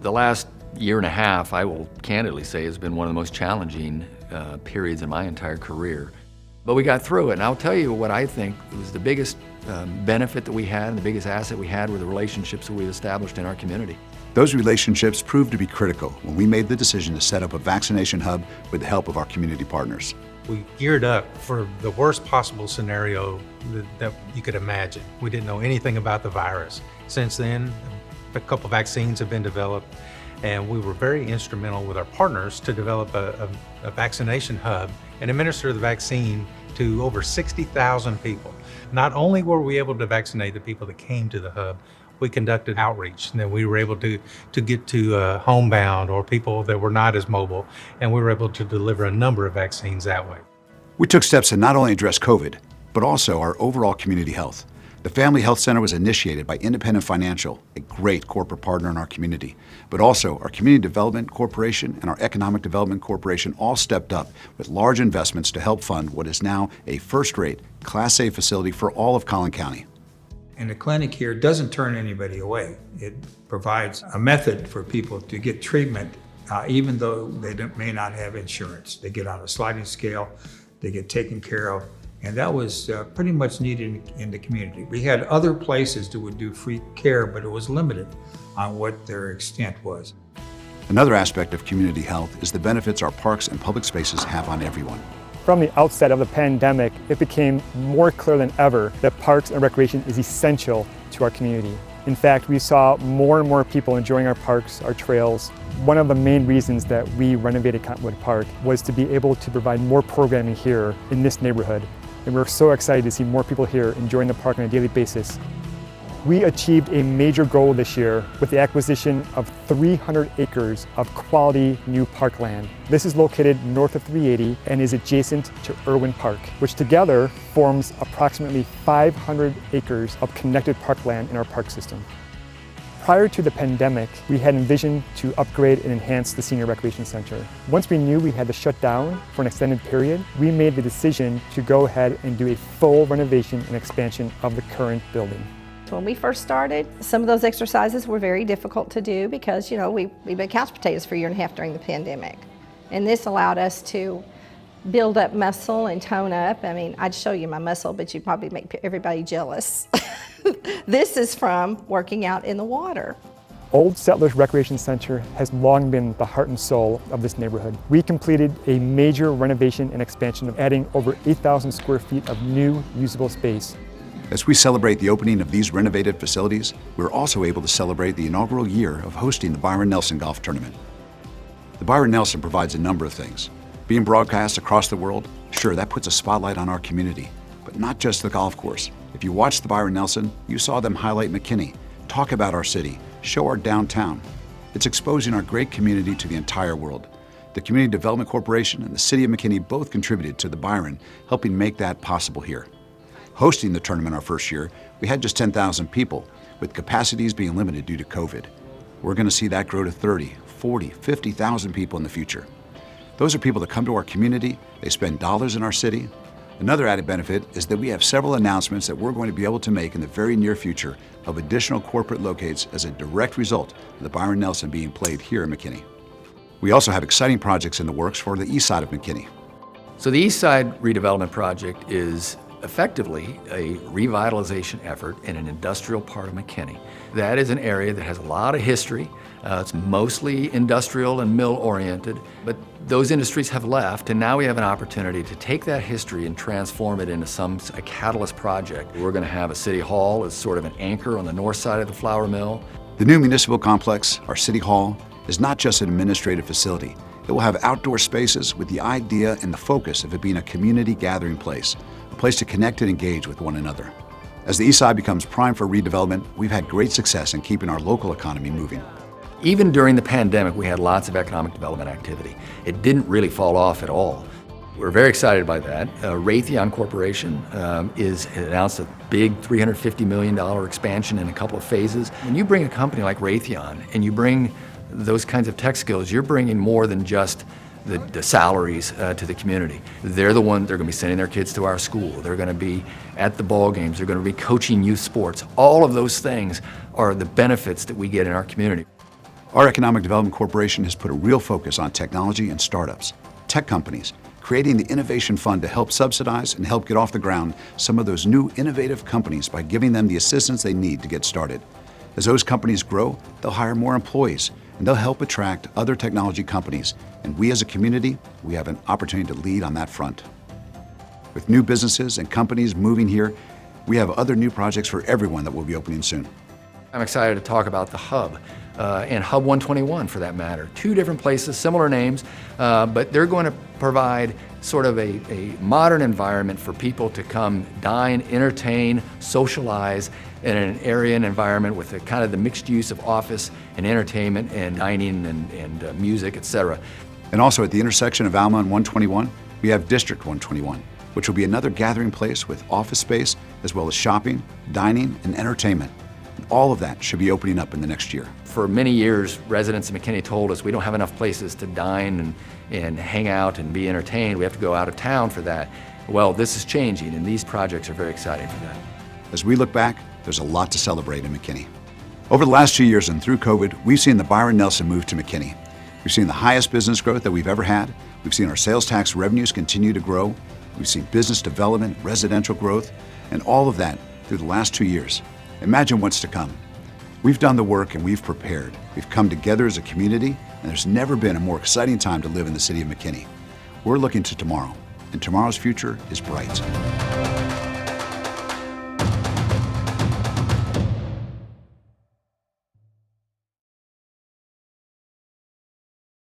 The last year and a half, I will candidly say, has been one of the most challenging periods in my entire career. But we got through it, and I'll tell you what I think was the biggest benefit that we had and the biggest asset we had were the relationships that we established in our community. Those relationships proved to be critical when we made the decision to set up a vaccination hub with the help of our community partners. We geared up for the worst possible scenario that you could imagine. We didn't know anything about the virus. Since then, a couple vaccines have been developed, and we were very instrumental with our partners to develop a vaccination hub and administer the vaccine to over 60,000 people. Not only were we able to vaccinate the people that came to the hub, we conducted outreach, and then we were able to get to homebound or people that were not as mobile, and we were able to deliver a number of vaccines that way. We took steps to not only address COVID, but also our overall community health. The Family Health Center was initiated by Independent Financial, a great corporate partner in our community, but also our Community Development Corporation and our Economic Development Corporation all stepped up with large investments to help fund what is now a first-rate, Class A facility for all of Collin County. And the clinic here doesn't turn anybody away. It provides a method for people to get treatment, even though they may not have insurance. They get on a sliding scale, they get taken care of, and that was pretty much needed in the community. We had other places that would do free care, but it was limited on what their extent was. Another aspect of community health is the benefits our parks and public spaces have on everyone. From the outset of the pandemic, it became more clear than ever that parks and recreation is essential to our community. In fact, we saw more and more people enjoying our parks, our trails. One of the main reasons that we renovated Cottonwood Park was to be able to provide more programming here in this neighborhood. And we're so excited to see more people here enjoying the park on a daily basis. We achieved a major goal this year with the acquisition of 300 acres of quality new parkland. This is located north of 380 and is adjacent to Irwin Park, which together forms approximately 500 acres of connected parkland in our park system. Prior to the pandemic, we had envisioned to upgrade and enhance the Senior Recreation Center. Once we knew we had to shut down for an extended period, we made the decision to go ahead and do a full renovation and expansion of the current building. When we first started, some of those exercises were very difficult to do because, we've been couch potatoes for a year and a half during the pandemic. And this allowed us to build up muscle and tone up. I mean, I'd show you my muscle, but you'd probably make everybody jealous. This is from working out in the water. Old Settlers Recreation Center has long been the heart and soul of this neighborhood. We completed a major renovation and expansion of adding over 8,000 square feet of new usable space. As we celebrate the opening of these renovated facilities, we're also able to celebrate the inaugural year of hosting the Byron Nelson Golf Tournament. The Byron Nelson provides a number of things. Being broadcast across the world, sure, that puts a spotlight on our community, but not just the golf course. If you watched the Byron Nelson, you saw them highlight McKinney, talk about our city, show our downtown. It's exposing our great community to the entire world. The Community Development Corporation and the City of McKinney both contributed to the Byron, helping make that possible here. Hosting the tournament our first year, we had just 10,000 people, with capacities being limited due to COVID. We're going to see that grow to 30, 40, 50,000 people in the future. Those are people that come to our community, they spend dollars in our city. Another added benefit is that we have several announcements that we're going to be able to make in the very near future of additional corporate locates as a direct result of the Byron Nelson being played here in McKinney. We also have exciting projects in the works for the east side of McKinney. So the East Side redevelopment project is effectively a revitalization effort in an industrial part of McKinney. That is an area that has a lot of history. It's mostly industrial and mill-oriented, but those industries have left, and now we have an opportunity to take that history and transform it into a catalyst project. We're going to have a city hall as sort of an anchor on the north side of the flour mill. The new municipal complex, our city hall, is not just an administrative facility. It will have outdoor spaces with the idea and the focus of it being a community gathering place, a place to connect and engage with one another. As the East Side becomes prime for redevelopment, we've had great success in keeping our local economy moving. Even during the pandemic, we had lots of economic development activity. It didn't really fall off at all. We're very excited by that. Raytheon Corporation has announced a big $350 million expansion in a couple of phases. When you bring a company like Raytheon and you bring those kinds of tech skills, you're bringing more than just the salaries to the community. They're going to be sending their kids to our school. They're going to be at the ball games. They're going to be coaching youth sports. All of those things are the benefits that we get in our community. Our Economic Development Corporation has put a real focus on technology and startups, tech companies, creating the Innovation Fund to help subsidize and help get off the ground some of those new innovative companies by giving them the assistance they need to get started. As those companies grow, they'll hire more employees and they'll help attract other technology companies. And we as a community, we have an opportunity to lead on that front. With new businesses and companies moving here, we have other new projects for everyone that will be opening soon. I'm excited to talk about the Hub and Hub 121 for that matter. Two different places, similar names, but they're going to provide sort of a modern environment for people to come dine, entertain, socialize in an area and environment with a kind of the mixed use of office and entertainment and dining and music, etc. And also at the intersection of Alma and 121, we have District 121, which will be another gathering place with office space as well as shopping, dining, and entertainment. And all of that should be opening up in the next year. For many years, residents of McKinney told us we don't have enough places to dine and hang out and be entertained. We have to go out of town for that. Well, this is changing, and these projects are very exciting for that. As we look back, there's a lot to celebrate in McKinney. Over the last 2 years and through COVID, we've seen the Byron Nelson move to McKinney. We've seen the highest business growth that we've ever had. We've seen our sales tax revenues continue to grow. We've seen business development, residential growth, and all of that through the last 2 years. Imagine what's to come. We've done the work and we've prepared. We've come together as a community, and there's never been a more exciting time to live in the city of McKinney. We're looking to tomorrow, and tomorrow's future is bright.